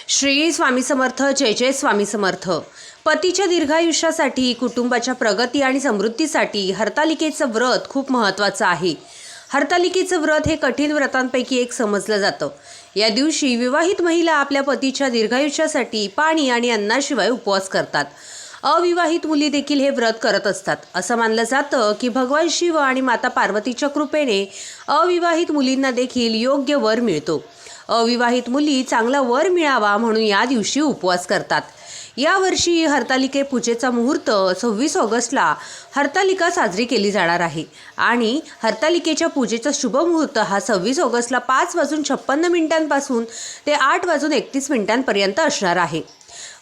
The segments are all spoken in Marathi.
श्री स्वामी समर्थ. जय जय स्वामी समर्थ. पतीच्या दीर्घायुष्यासाठी, कुटुंबाच्या प्रगती आणि समृद्धीसाठी हरतालिकेचं व्रत खूप महत्त्वाचं आहे. हरतालिकेचं व्रत हे कठीण व्रतांपैकी एक समजलं जातं. या दिवशी विवाहित महिला आपल्या पतीच्या दीर्घायुष्यासाठी पाणी आणि अन्नाशिवाय उपवास करतात. अविवाहित मुली देखील हे व्रत करत असतात. असं मानलं जातं की भगवान शिव आणि माता पार्वतीच्या कृपेने अविवाहित मुलींना देखील योग्य वर मिळतो. अविवाहित मुली चांगला वर मिळावा म्हणून या दिवशी उपवास करतात. यावर्षी हरतालिके पूजेचा मुहूर्त 26 ऑगस्टला हरतालिका साजरी केली जाणार आहे आणि हरतालिकेच्या पूजेचा शुभ मुहूर्त हा 26 ऑगस्टला 5:56 ते 8:31 असणार आहे.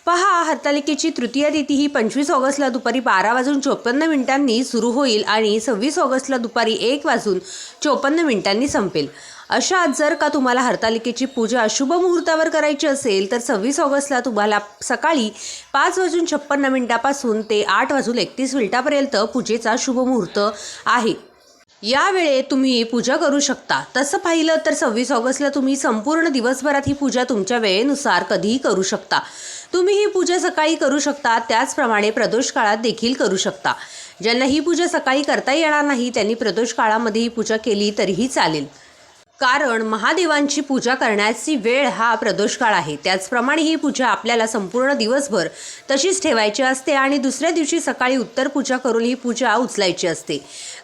पहा, हरतालिकेची तृतीया तिथी ही 25 ऑगस्टला दुपारी 12:54 सुरू होईल आणि 26 ऑगस्टला दुपारी 1:54 संपेल. अशात जर का तुम्हाला हरतालिकेची पूजा शुभ मुहूर्तावर करायची असेल तर 26 ऑगस्टला तुम्हाला सकाळी 5:56 ते 8:31 पूजेचा शुभ मुहूर्त आहे. यावेळी तुम्ही पूजा करू शकता. तसं पाहिलं तर 26 ऑगस्टला तुम्ही संपूर्ण दिवसभरात ही पूजा तुमच्या वेळेनुसार कधीही करू शकता. तुम्ही ही पूजा सकाळी करू शकता, त्याचप्रमाणे प्रदोष काळात देखील करू शकता. ज्यांना ही पूजा सकाळी करता येणार नाही त्यांनी प्रदोष काळामध्ये ही पूजा केली तरीही चालेल, कारण महादेवांची पूजा करण्याची वेळ हा प्रदोष काळ आहे. त्याचप्रमाणे ही पूजा आपल्याला संपूर्ण दिवसभर तशीच ठेवायची असते आणि दुसऱ्या दिवशी सकाळी उत्तर पूजा करून ही पूजा उचलायची असते.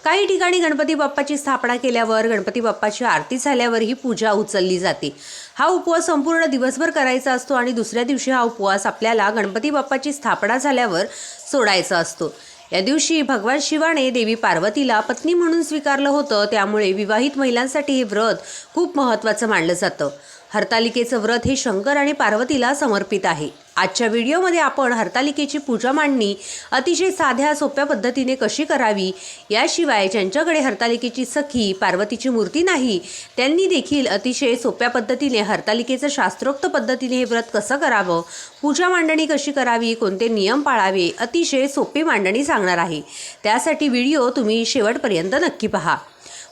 काही ठिकाणी गणपती बाप्पाची स्थापना केल्यावर, गणपती बाप्पाची आरती झाल्यावर ही पूजा उचलली जाते. हा उपवास संपूर्ण दिवसभर करायचा असतो आणि दुसऱ्या दिवशी हा उपवास आपल्याला गणपती बाप्पाची स्थापना झाल्यावर सोडायचा असतो. या दिवशी भगवान शिवाने देवी पार्वतीला पत्नी म्हणून स्वीकारलं होतं, त्यामुळे विवाहित महिलांसाठी हे व्रत खूप महत्त्वाचं मानलं जातं. हरतालिकेचं व्रत हे शंकर आणि पार्वतीला समर्पित आहे. आजच्या व्हिडिओमध्ये आपण हरतालिकेची पूजा मांडणी अतिशय साध्या सोप्या पद्धतीने कशी करावी, याशिवाय ज्यांच्याकडे हरतालिकेची सखी पार्वतीची मूर्ती नाही त्यांनी देखील अतिशय सोप्या पद्धतीने हरतालिकेचं शास्त्रोक्त पद्धतीने हे व्रत कसं करावं, पूजा मांडणी कशी करावी, कोणते नियम पाळावे, अतिशय सोपी मांडणी सांगणार आहे. त्यासाठी व्हिडिओ तुम्ही शेवटपर्यंत नक्की पहा.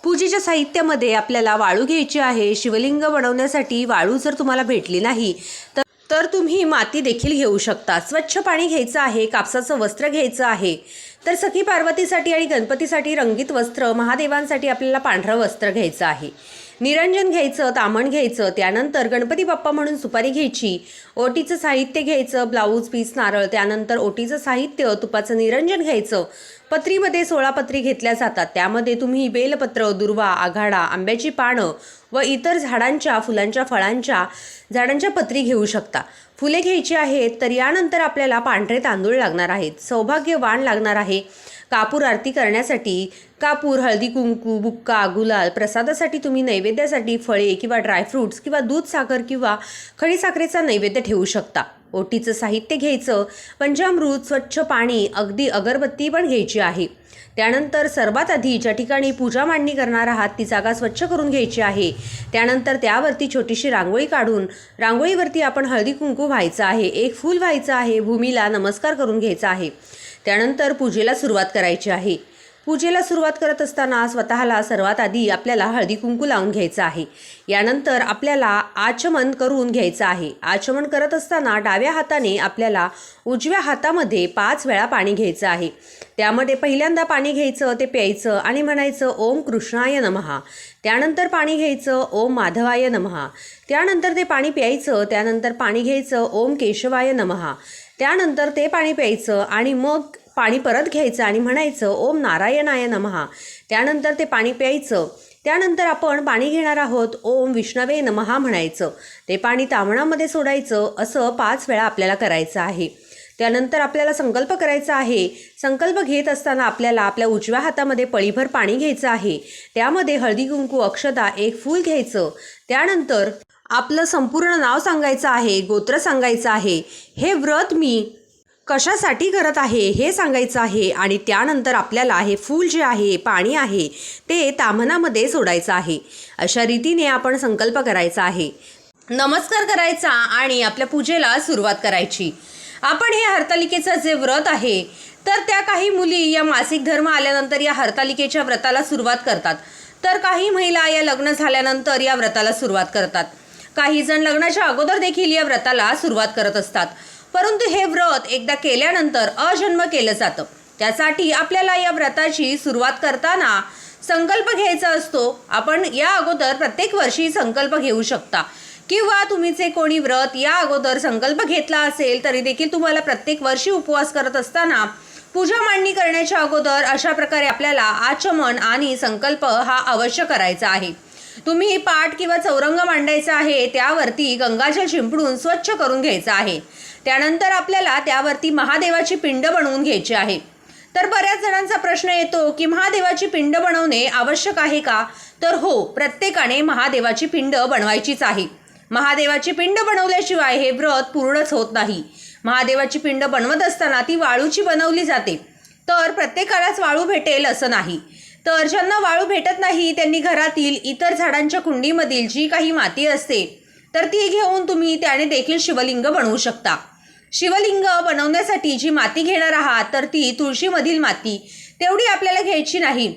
पूजेच्या साहित्यामध्ये आपल्याला वाळू घ्यायची आहे. शिवलिंग बनवण्यासाठी वाळू जर तुम्हाला भेटली नाही तर तुम्ही माती देखील घेऊ शकता. स्वच्छ पाणी घ्यायचं आहे. कापसाचं वस्त्र घ्यायचं आहे. तर सखी पार्वतीसाठी आणि गणपतीसाठी रंगीत वस्त्र, महादेवांसाठी आपल्याला पांढरं वस्त्र घ्यायचं आहे. निरंजन घ्यायचं, तामण घ्यायचं. त्यानंतर गणपती बाप्पा म्हणून सुपारी घ्यायची. ओटीचं साहित्य घ्यायचं, ब्लाऊज पीस, नारळ. त्यानंतर ओटीचं साहित्य, तुपाचं निरंजन घ्यायचं. पत्रीमध्ये 16 पत्री घेतल्या जातात. त्यामध्ये तुम्ही बेलपत्र, दुर्वा, आघाडा, आंब्याची पानं व इतर झाडांच्या, फुलांच्या, फळांच्या झाडांच्या पत्री घेऊ शकता. फुले घ्यायची आहेत. तर यानंतर आपल्याला पांढरे तांदूळ लागणार आहेत. सौभाग्यवाण लागणार आहे. कापूर आरती करण्यासाठी कापूर, हळदी कुंकू, बुक्का, गुलाल. प्रसादासाठी तुम्ही नैवेद्यासाठी फळे किंवा ड्रायफ्रूट्स किंवा दूध, साखर किंवा खडीसाखरेचा नैवेद्य ठेवू शकता. ओटीचं साहित्य घ्यायचं, पंचामृत, स्वच्छ पाणी, अगदी अगरबत्ती पण घ्यायची आहे. त्यानंतर सर्वात आधी ज्या ठिकाणी पूजा मांडणी करणार आहात ती जागा स्वच्छ करून घ्यायची आहे. त्यानंतर त्यावरती छोटीशी रांगोळी काढून रांगोळीवरती आपण हळदी कुंकू व्हायचं आहे, एक फूल व्हायचं आहे, भूमीला नमस्कार करून घ्यायचा आहे. त्यानंतर पूजेला सुरुवात करायची आहे. पूजेला सुरुवात करत असताना स्वतःला सर्वात आधी आपल्याला हळदी कुंकू लावून घ्यायचं आहे. यानंतर आपल्याला आचमन करून घ्यायचं आहे. आचमन करत असताना डाव्या हाताने आपल्याला उजव्या हातामध्ये 5 वेळा पाणी घ्यायचं आहे. त्यामध्ये पहिल्यांदा पाणी घ्यायचं, ते प्यायचं आणि म्हणायचं ओम कृष्णाय नमः. त्यानंतर पाणी घ्यायचं, ओम माधवाय नमः. त्यानंतर ते पाणी प्यायचं. त्यानंतर पाणी घ्यायचं, ओम केशवाय नमः. त्यानंतर ते पाणी प्यायचं आणि मग पाणी परत घ्यायचं आणि म्हणायचं ओम नारायणाय नमः. त्यानंतर ते पाणी प्यायचं. त्यानंतर आपण पाणी घेणार आहोत, ओम विष्णवे नमः म्हणायचं. ते पाणी तामणामध्ये सोडायचं. असं 5 वेळा आपल्याला करायचं आहे. त्यानंतर आपल्याला संकल्प करायचा आहे. संकल्प घेत असताना आपल्याला आपल्या उजव्या हातामध्ये पळीभर पाणी घ्यायचं आहे. त्यामध्ये हळदी कुंकू, अक्षता, एक फूल घ्यायचं. त्यानंतर आपलं संपूर्ण नाव सांगायचं आहे, गोत्र सांगायचं आहे, हे व्रत मी कशासाठी करत आहे हे सांगायचं आहे आणि त्यानंतर आपल्याला हे फूल जे आहे, पाणी आहे, ते ताम्हणामध्ये सोडायचं आहे. अशा रीतीने आपण संकल्प करायचा आहे, नमस्कार करायचा आणि आपल्या पूजेला सुरुवात करायची. आपण हे हरतालिकेचं जे व्रत आहे तर त्या काही मुली या मासिक धर्म आल्यानंतर या हरतालिकेच्या व्रताला सुरुवात करतात, तर काही महिला या लग्न झाल्यानंतर या व्रताला सुरुवात करतात. काही जण लग्नाच्या अगोदर देखील या व्रताला सुरुवात करत असतात, परंतु हे व्रत एकदा केल्यानंतर अजन्म केलं जातं. त्यासाठी आपल्याला या व्रताची सुरुवात करताना संकल्प घ्यायचा असतो. आपण या अगोदर प्रत्येक वर्षी संकल्प घेऊ शकता, किंवा तुम्ही जे कोणी व्रत या अगोदर संकल्प घेतला असेल तरी देखील तुम्हाला प्रत्येक वर्षी उपवास करत असताना पूजा मांडणी करण्याच्या अगोदर अशा प्रकारे आपल्याला आचमन आणि संकल्प हा अवश्य करायचा आहे. तुम्ही पाट किंवा चौरंग मांडायचा आहे, त्यावरती गंगाजल शिंपडून स्वच्छ करून घ्यायचं आहे. त्यानंतर आपल्याला त्यावरती महादेवाची पिंड बनवून घ्यायची आहे. तर बऱ्याच जणांचा प्रश्न येतो की महादेवाची पिंड बनवणे आवश्यक आहे का? तर हो, प्रत्येकाने महादेवाची पिंड बनवायचीच आहे. महादेवाची पिंड बनवल्याशिवाय हे व्रत पूर्णच होत नाही. महादेवाची पिंड बनवत असताना ती वाळूची बनवली जाते, तर प्रत्येकालाच वाळू भेटेल असं नाही. तर ज्यांना वाळू भेटत नाही त्यांनी घरातील इतर झाडांच्या कुंडीमधील जी काही माती असते तर ती घेऊन तुम्ही त्याने देखील शिवलिंग बनवू शकता. शिवलिंग बनवण्यासाठी जी माती घेणार आहात तर ती तुळशीमधील माती तेवढी आपल्याला घ्यायची नाही.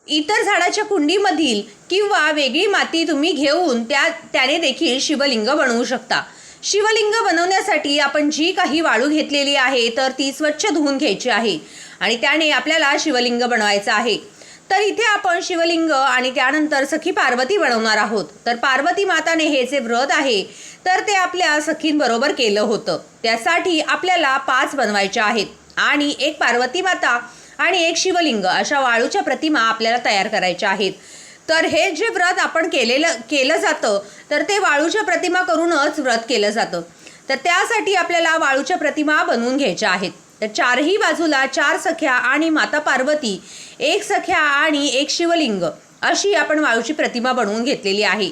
इतर झाडाच्या कुंडीमधील किंवा वेगळी माती तुम्ही घेऊन त्याने देखील शिवलिंग बनवू शकता. शिवलिंग बनवण्यासाठी आपण जी काही वाळू घेतलेली आहे तर ती स्वच्छ धुवून घ्यायची आहे आणि त्याने आपल्याला शिवलिंग बनवायचं आहे. तर इथे आपण शिवलिंग आणि त्यानंतर सखी पार्वती बनवणार आहोत. तर पार्वती माताने हे जे व्रत आहे तर ते आपल्या सखींबरोबर केलं होतं. त्यासाठी आपल्याला 5 बनवायच्या आहेत आणि एक पार्वती माता आणि एक शिवलिंग अशा वाळूच्या प्रतिमा आपल्याला तयार करायच्या आहेत. तर हे जे व्रत आपण केलं जातं तर ते वाळूच्या प्रतिमा करूनच व्रत केलं जातं. तर त्यासाठी आपल्याला वाळूच्या प्रतिमा बनवून घ्यायच्या आहेत. तर चारही बाजूला 4 सख्या आणि माता पार्वती, 1 सख्या आणि 1 शिवलिंग अशी आपण वाळूची प्रतिमा बनवून घेतलेली आहे.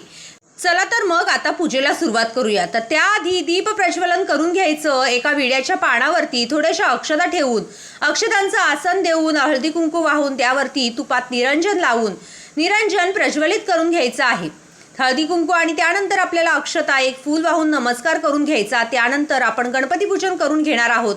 चला तर मग आता पूजेला सुरुवात करूया. तर त्याआधी दीप प्रज्वलन करून घ्यायचं. एका विड्याच्या पानावरती थोड्याशा अक्षता ठेवून अक्षतांचं आसन देऊन हळदी कुंकू वाहून त्यावरती तुपात निरंजन लावून निरंजन प्रज्वलित करून घ्यायचं आहे. हळदी कुंकू आणि त्यानंतर आपल्याला अक्षता, 1 फूल वाहून नमस्कार करून घ्यायचा. त्यानंतर आपण गणपती पूजन करून घेणार आहोत.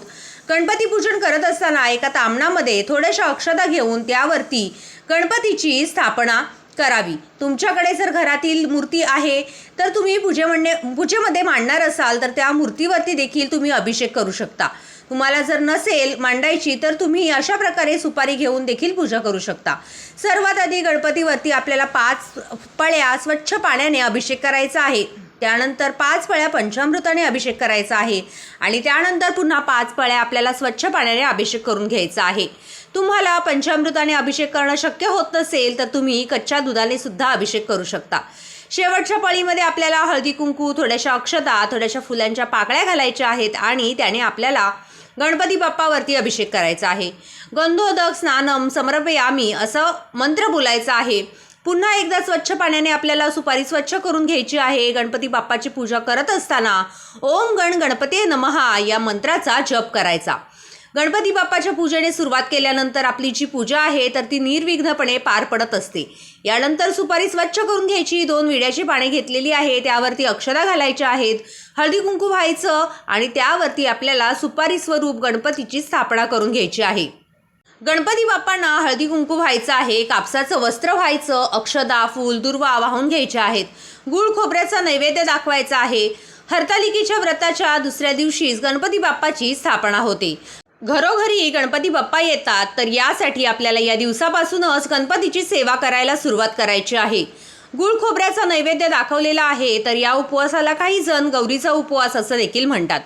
गणपती पूजन करत असताना एका तामणामध्ये थोड्याशा अक्षता घेऊन त्यावरती गणपतीची स्थापना करावी. तुमच्याकडे जर घरातील मूर्ती आहे तर तुम्ही पूजेमध्ये मांडणार असाल तर त्या मूर्तीवरती देखील तुम्ही अभिषेक करू शकता. तुम्हाला जर नसेल मांडायची तर तुम्ही अशा प्रकारे सुपारी घेऊन देखील पूजा करू शकता. सर्वात आधी गणपतीवरती आपल्याला 5 पळ्या स्वच्छ पाण्याने अभिषेक करायचा आहे. त्यानंतर 5 पळ्या पंचामृताने अभिषेक करायचा आहे आणि त्यानंतर पुन्हा 5 पळ्या आपल्याला स्वच्छ पाण्याने अभिषेक करून घ्यायचा आहे. तुम्हाला पंचामृताने अभिषेक करणं शक्य होत नसेल तर तुम्ही कच्च्या दुधाने सुद्धा अभिषेक करू शकता. शेवटच्या पळीमध्ये आपल्याला हळदी कुंकू, थोड्याशा अक्षता, थोड्याशा फुलांच्या पाकळ्या घालायच्या आहेत आणि त्याने आपल्याला गणपती बाप्पावरती अभिषेक करायचा आहे. गंधोदक स्नानम समर्पयामी असं मंत्र बोलायचा आहे. पुन्हा एकदा स्वच्छ पाण्याने आपल्याला सुपारी स्वच्छ करून घ्यायची आहे. गणपती बाप्पाची पूजा करत असताना ओम गण गणपती नमः या मंत्राचा जप करायचा. गणपती बाप्पाच्या पूजेने सुरुवात केल्यानंतर आपली जी पूजा आहे तर ती निर्विघ्नपणे पार पडत असते. यानंतर सुपारी स्वच्छ करून घ्यायची. 2 विड्याची पाने घेतलेली आहे, त्यावरती अक्षता घालायच्या आहेत, हळदी कुंकू व्हायचं आणि त्यावरती आपल्याला सुपारी स्वरूप गणपतीची स्थापना करून घ्यायची आहे. गणपती बाप्पांना हळदी कुंकू व्हायचं आहे, कापसाचं वस्त्र व्हायचं, अक्षदा, फूल, दुर्वा वाहून घ्यायचे आहेत, गुळ खोबऱ्याचा नैवेद्य दाखवायचा आहे. हरतालिकेच्या व्रताच्या दुसऱ्या दिवशीच गणपती बाप्पाची स्थापना होते. घरोघरी गणपती बाप्पा येतात, तर यासाठी आपल्याला या दिवसापासूनच गणपतीची सेवा करायला सुरुवात करायची आहे. गुळ खोबऱ्याचा नैवेद्य दाखवलेला आहे. तर या उपवासाला काही जण गौरीचा उपवास असं देखील म्हणतात.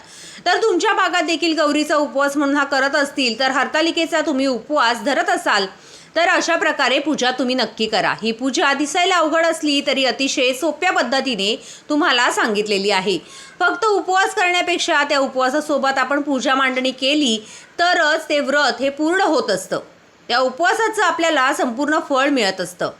तर तुमच्या भागात देखील गौरीचा उपवास म्हणून हा करत असतील तर हरतालिकेचा तुम्ही उपवास धरत असाल तर अशा प्रकारे पूजा तुम्ही नक्की करा. ही पूजा दिसायला अवघड असली तरी अतिशय सोप्या पद्धतीने तुम्हाला सांगितलेली आहे. फक्त उपवास करण्यापेक्षा त्या उपवासासोबत आपण पूजा मांडणी केली तरच ते व्रत हे पूर्ण होत असतं. त्या उपवासाचं आपल्याला संपूर्ण फळ मिळत असतं.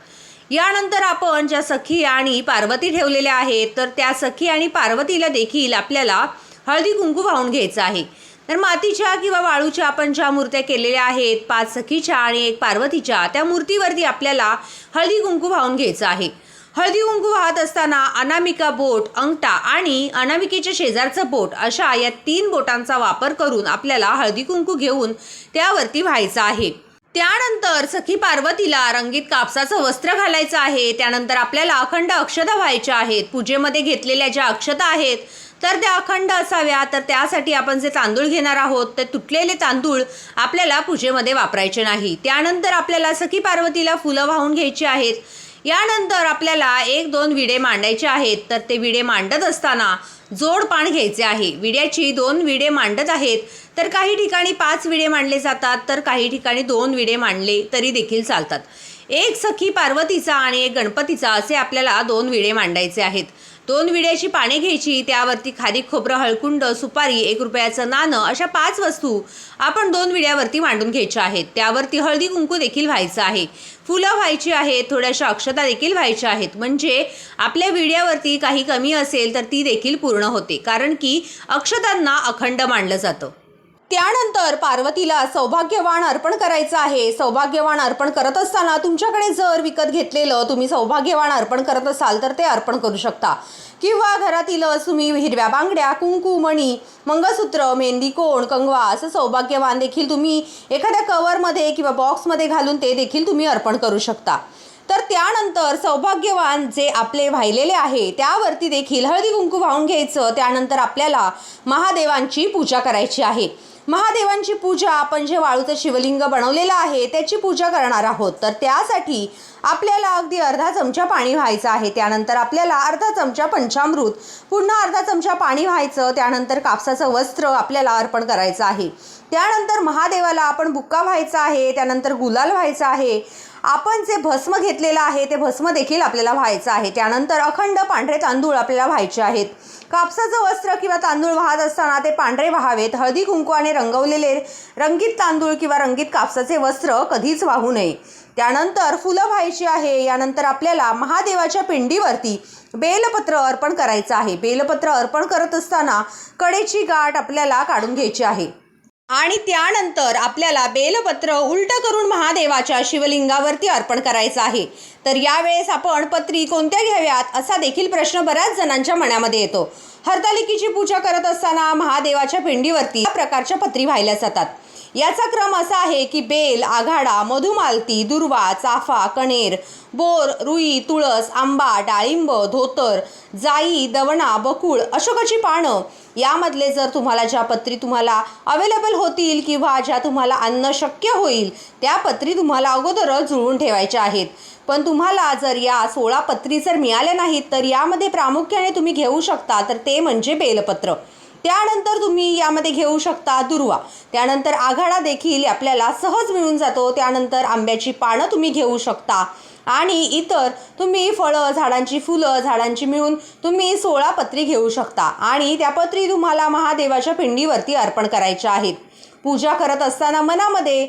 यानंतर आपण ज्या सखी आणि पार्वती ठेवलेल्या आहेत तर त्या सखी आणि पार्वतीला देखील आपल्याला हळदी कुंकू वाहून घ्यायचं आहे. तर मातीच्या किंवा वाळूच्या आपण ज्या मूर्त्या केलेल्या आहेत 5 सखीच्या आणि 1 पार्वतीच्या, त्या मूर्तीवरती आपल्याला हळदी कुंकू वाहून घ्यायचं आहे. हळदी कुंकू वाहत असताना अनामिका बोट, अंगठा आणि अनामिकेच्या शेजारचं बोट अशा या 3 बोटांचा वापर करून आपल्याला हळदी कुंकू घेऊन त्यावरती व्हायचं आहे. त्यानंतर सखी पार्वतीला रंगीत कापसाचं वस्त्र घालायचं आहे. त्यानंतर आपल्याला अखंड अक्षता व्हायच्या आहेत. पूजेमध्ये घेतलेल्या ज्या अक्षता आहेत तर त्या अखंड असाव्या. तर त्यासाठी आपण जे तांदूळ घेणार आहोत ते तुटलेले तांदूळ आपल्याला पूजेमध्ये वापरायचे नाही. त्यानंतर आपल्याला सखी पार्वतीला फुलं वाहून घ्यायची आहेत. यानंतर आपल्याला 1-2 विडे मांडायचे आहेत. तर ते विडे मांडत असताना जोडपान घ्यायचे आहे. विड्याची 2 विडे मांडत आहेत. तर काही ठिकाणी 5 विडे मांडले जातात, तर काही ठिकाणी 2 विडे मांडले तरी देखील चालतात. एक सखी पार्वतीचा आणि एक गणपतीचा असे आपल्याला 2 विडे मांडायचे आहेत. 2 विड्याची पाने घ्यायची, त्यावरती खारीक, खोबरं, हळकुंड, सुपारी, 1 रुपयाचं नाणं अशा 5 वस्तू आपण 2 विड्यावरती मांडून घ्यायच्या आहेत. त्यावरती हळदी कुंकू देखील व्हायचं आहे, फुलं व्हायची आहेत, थोड्याशा अक्षता देखील व्हायच्या आहेत. म्हणजे आपल्या विड्यावरती काही कमी असेल तर ती देखील पूर्ण होते, कारण की अक्षतांना अखंड मानलं जातं. त्यानंतर पार्वतीला सौभाग्यवान अर्पण करायचं आहे. सौभाग्यवान अर्पण करत असताना तुमच्याकडे जर विकत घेतलेलं तुम्ही सौभाग्यवान अर्पण करत असाल तर ते अर्पण करू शकता, किंवा घरातील तुम्ही हिरव्या बांगड्या, कुंकू, मणी, मंगळसूत्र, मेहंदी कोण, कंगवा असं सौभाग्यवान देखील तुम्ही एखाद्या कवरमध्ये किंवा बॉक्समध्ये घालून ते देखील तुम्ही अर्पण करू शकता. तर त्यानंतर सौभाग्यवान जे आपले वाहिलेले आहे त्यावरती देखील हळदी कुंकू वाहून घ्यायचं. त्यानंतर आपल्याला महादेवांची पूजा करायची आहे. महादेवांची पूजा आपण जे वाळूचं शिवलिंग बनवलेलं आहे त्याची पूजा करणार आहोत. तर त्यासाठी आपल्याला अगदी अर्धा चमचा पाणी व्हायचं आहे. त्यानंतर आपल्याला अर्धा चमचा पंचामृत, पुन्हा अर्धा चमचा पाणी व्हायचं. त्यानंतर कापसाचं वस्त्र आपल्याला अर्पण करायचं आहे. त्यानंतर महादेवाला आपण बुक्का व्हायचा आहे. त्यानंतर गुलाल व्हायचा आहे. आपण जे भस्म घेतलेलं आहे ते भस्म देखील आपल्याला व्हायचं आहे. त्यानंतर अखंड पांढरे तांदूळ आपल्याला व्हायचे आहेत. कापसाचं वस्त्र किंवा तांदूळ वाहत असताना ते पांढरे व्हावेत. हळदी कुंकवाने रंगवलेले रंगीत तांदूळ किंवा रंगीत कापसाचे वस्त्र कधीच वाहू नये. त्यानंतर फुलं व्हायची आहे. यानंतर आपल्याला महादेवाच्या पिंडीवरती बेलपत्र अर्पण करायचं आहे. बेलपत्र अर्पण करत असताना कडेची गाठ आपल्याला काढून घ्यायची आहे आणि त्यानंतर आपल्याला बेलपत्र उलट करून महादेवाच्या शिवलिंगावरती अर्पण करायचं आहे. तर यावेळेस आपण पत्री कोणत्या घ्याव्यात असा देखील प्रश्न बऱ्याच जणांच्या मनामध्ये येतो. हरतालिकेची पूजा करत असताना महादेवाच्या पिंडीवरती या प्रकारच्या पत्री वाहिल्या जातात. याचा क्रम असा आहे की बेल, आघाडा, मधुमालती, दुर्वा, चाफा, कणेर, बोर, रुई, तुळस, आंबा, डाळिंब, धोतर, जाई, दवणा, बकुळ, अशोकाची पानं यामधले जर तुम्हाला ज्या पत्री तुम्हाला अवेलेबल होतील किंवा ज्या तुम्हाला आणणं शक्य होईल त्या पत्री तुम्हाला अगोदरच जुळवून ठेवायच्या आहेत. पण तुम्हाला जर या 16 पत्री जर मिळाल्या नाहीत तर यामध्ये प्रामुख्याने तुम्ही घेऊ शकता तर ते म्हणजे बेलपत्र. त्यानंतर तुम्ही यामध्ये घेऊ शकता दुर्वा. त्यानंतर आघाडा देखील आपल्याला सहज मिळून जातो. त्यानंतर आंब्याची पानं तुम्ही घेऊ शकता आणि इतर तुम्ही फळं, झाडांची फुलं, झाडांची मिळून तुम्ही 16 पत्री घेऊ शकता आणि त्या पत्री तुम्हाला महादेवाच्या पिंडीवरती अर्पण करायच्या आहेत. पूजा करत असताना मनामध्ये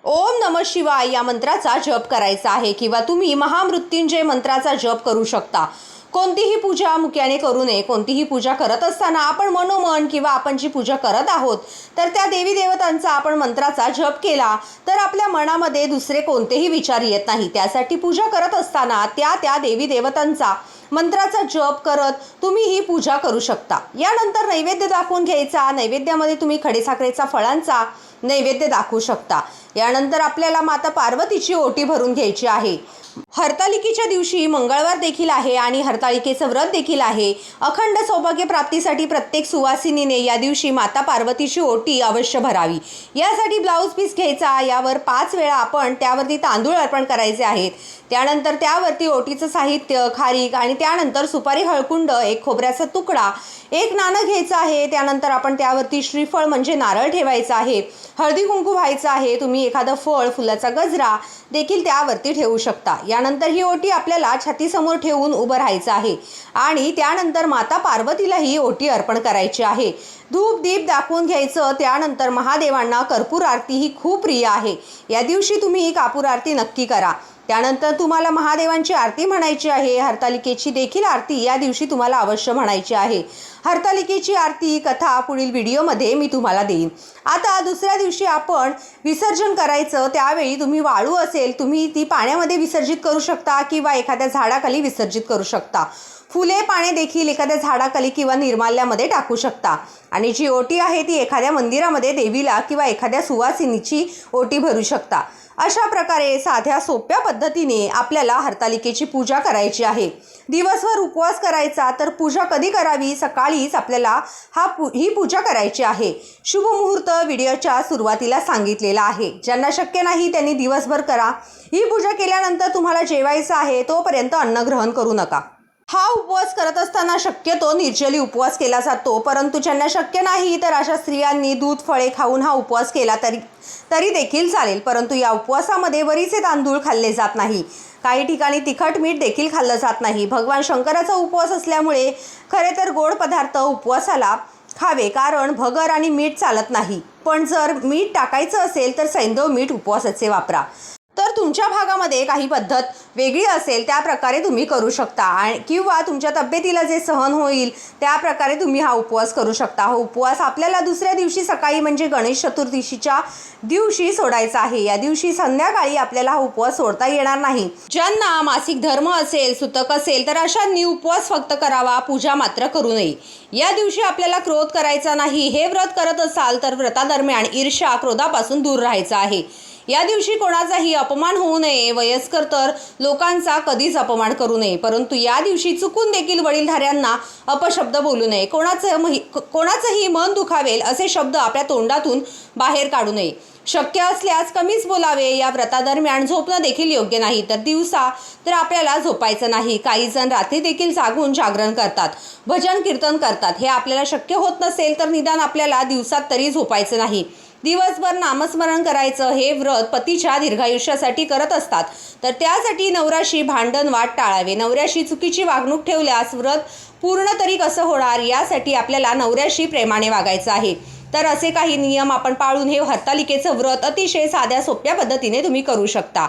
ओम नमः शिवाय या मंत्राचा जप करायचा आहे किंवा तुम्ही महामृत्युंजय मंत्राचा जप करू शकता. कोणतीही पूजा मुक्याने करू नये. कोणतीही पूजा करत असताना आपण मनोमन किंवा आपण जी पूजा करत आहोत तर त्या देवी देवतांचा आपण मंत्राचा जप केला तर आपल्या मनामध्ये दुसरे कोणतेही विचार येत नाही. त्यासाठी पूजा करत असताना त्या देवी देवतांचा मंत्राचा जप करत तुम्ही ही पूजा करू शकता. यानंतर नैवेद्य दाखवून घ्यायचा. नैवेद्यामध्ये तुम्ही खडीसाखरेचा फळांचा नैवेद्य दाखवू शकता. यानंतर आपल्याला माता पार्वतीची ओटी भरून घ्यायची आहे. हरतालिकेच्या दिवशी मंगळवार देखील आहे आणि हरतालिकेचं व्रत देखील आहे. अखंड सौभाग्य प्राप्तीसाठी प्रत्येक सुवासिनीने या दिवशी माता पार्वतीची ओटी अवश्य भरावी. यासाठी ब्लाऊज पीस घ्यायचा. यावर 5 वेळा आपण त्यावरती तांदूळ अर्पण करायचे आहेत. त्यानंतर त्यावरती ओटीचं साहित्य, खारीक आणि त्यानंतर सुपारी, हळकुंड, 1 खोबऱ्याचा तुकडा, 1 नाणं घ्यायचं आहे. त्यानंतर आपण त्यावरती श्रीफळ म्हणजे नारळ ठेवायचा आहे. हळदी कुंकू व्हायचं आहे. तुम्ही एखादं फळ, फुलाचा गजरा देखील त्यावरती ठेवू शकता. यानंतर ही ओटी आपल्याला छातीसमोर ठेवून उभं राहायचं आहे आणि त्यानंतर माता पार्वतीला ही ओटी अर्पण करायची आहे. धूप दीप दाखवून घ्यायचं. त्यानंतर महादेवांना कर्पूर आरती ही खूप प्रिय आहे. या दिवशी तुम्ही ही कापूर आरती नक्की करा. त्यानंतर तुम्हाला महादेवांची आरती म्हणायची आहे. हरतालिकेची देखील आरती या दिवशी तुम्हाला अवश्य म्हणायची आहे. हरतालिकेची आरती कथा पुढील व्हिडिओमध्ये मी तुम्हाला देईन. आता दुसऱ्या दिवशी आपण विसर्जन करायचं. त्यावेळी तुम्ही वाळू असेल तुम्ही ती पाण्यामध्ये विसर्जित करू शकता किंवा एखाद्या झाडाखाली विसर्जित करू शकता. फुले पाने देखील एखाद्या झाडाखाली किंवा निर्माल्यामध्ये टाकू शकता. आणि जी ओटी आहे ती एखाद्या मंदिरामध्ये देवीला किंवा एखाद्या सुवासिनीची ओटी भरू शकता. अशा प्रकारे साध्या सोप्या पद्धतीने आपल्याला हरतालिकेची पूजा करायची आहे. दिवसभर उपवास करायचा. तर पूजा कधी करावी? सकाळीच आपल्याला ही पूजा करायची आहे. शुभ मुहूर्त व्हिडिओच्या सुरुवातीला सांगितलेला आहे. ज्यांना शक्य नाही त्यांनी दिवसभर करा. ही पूजा केल्यानंतर तुम्हाला जेवायचं आहे तोपर्यंत अन्न ग्रहण करू नका. हा उपवास करत असताना शक्यतो निर्जली उपवास केला जातो, परंतु ज्यांना शक्य नाही तर अशा स्त्रियांनी दूध फळे खाऊन हा उपवास केला तरी देखील चालेल. परंतु या उपवासामध्ये वरीचे तांदूळ खाल्ले जात नाही. काही ठिकाणी तिखट मीठ देखील खाल्लं जात नाही. भगवान शंकराचा उपवास असल्यामुळे खरे तर गोड पदार्थ उपवासाला खावे, कारण भगर आणि मीठ चालत नाही. पण जर मीठ टाकायचं असेल तर सैंधव मीठ उपवासाचे वापरा. तर तुमच्या भागामध्ये काही पद्धत वेगळी असेल त्या प्रकारे तुम्ही करू शकता किंवा तुमच्या तब्येतीला जे सहन होईल त्या प्रकारे तुम्ही हा उपवास करू शकता. हा उपवास आपल्याला दुसऱ्या दिवशी सकाळी म्हणजे गणेश चतुर्थीच्या दिवशी सोडायचा आहे. या दिवशी संध्याकाळी आपल्याला हा उपवास सोडता येणार नाही. ज्यांना मासिक धर्म असेल, सुतक असेल तर अशांनी उपवास फक्त करावा, पूजा मात्र करू नये. या दिवशी आपल्याला क्रोध करायचा नाही. हे व्रत करत असाल तर व्रतादरम्यान ईर्ष्या, क्रोधापासून दूर राहायचं आहे. या दिवशी कोणाचाही अपमान होऊ नये. वयस्कर तर लोकांचा कधीच अपमान करू नये. परंतु या दिवशी चुकून देखील वडीलधाऱ्यांना अपशब्द बोलू नये. कोणाचंही मन दुखावेल असे शब्द आपल्या तोंडातून बाहेर काढू नये. शक्य असल्यास कमीच बोलावे. या व्रतादरम्यान झोपणं देखील योग्य नाही. तर दिवसा तर आपल्याला झोपायचं नाही. काही जण रात्री देखील जागून जागरण करतात, भजन कीर्तन करतात. हे आपल्याला शक्य होत नसेल तर निदान आपल्याला दिवसात तरी झोपायचं नाही. दिवसभर नामस्मरण करायचं. हे व्रत पतीच्या दीर्घायुष्यासाठी करत असतात. तर त्यासाठी नवऱ्याशी भांडण वाद टाळावे. नवऱ्याशी चुकीची वागणूक ठेवल्यास व्रत पूर्ण तरी कसं होणार, यासाठी आपल्याला नवऱ्याशी प्रेमाने वागायचं आहे. तर असे काही नियम आपण पाळून हे हरतालिकेचं व्रत अतिशय साध्या सोप्या पद्धतीने तुम्ही करू शकता.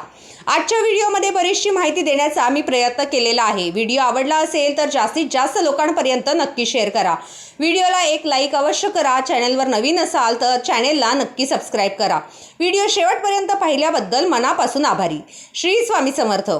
आजच्या व्हिडिओमध्ये बरीचशी माहिती देण्याचा मी प्रयत्न केलेला आहे. व्हिडिओ आवडला असेल तर जास्तीत जास्त लोकांपर्यंत नक्की शेअर करा. व्हिडिओला एक लाईक अवश्य करा. चॅनलवर नवीन असाल तर चॅनेलला नक्की सबस्क्राईब करा. व्हिडिओ शेवटपर्यंत पाहिल्याबद्दल मनापासून आभारी. श्री स्वामी समर्थ.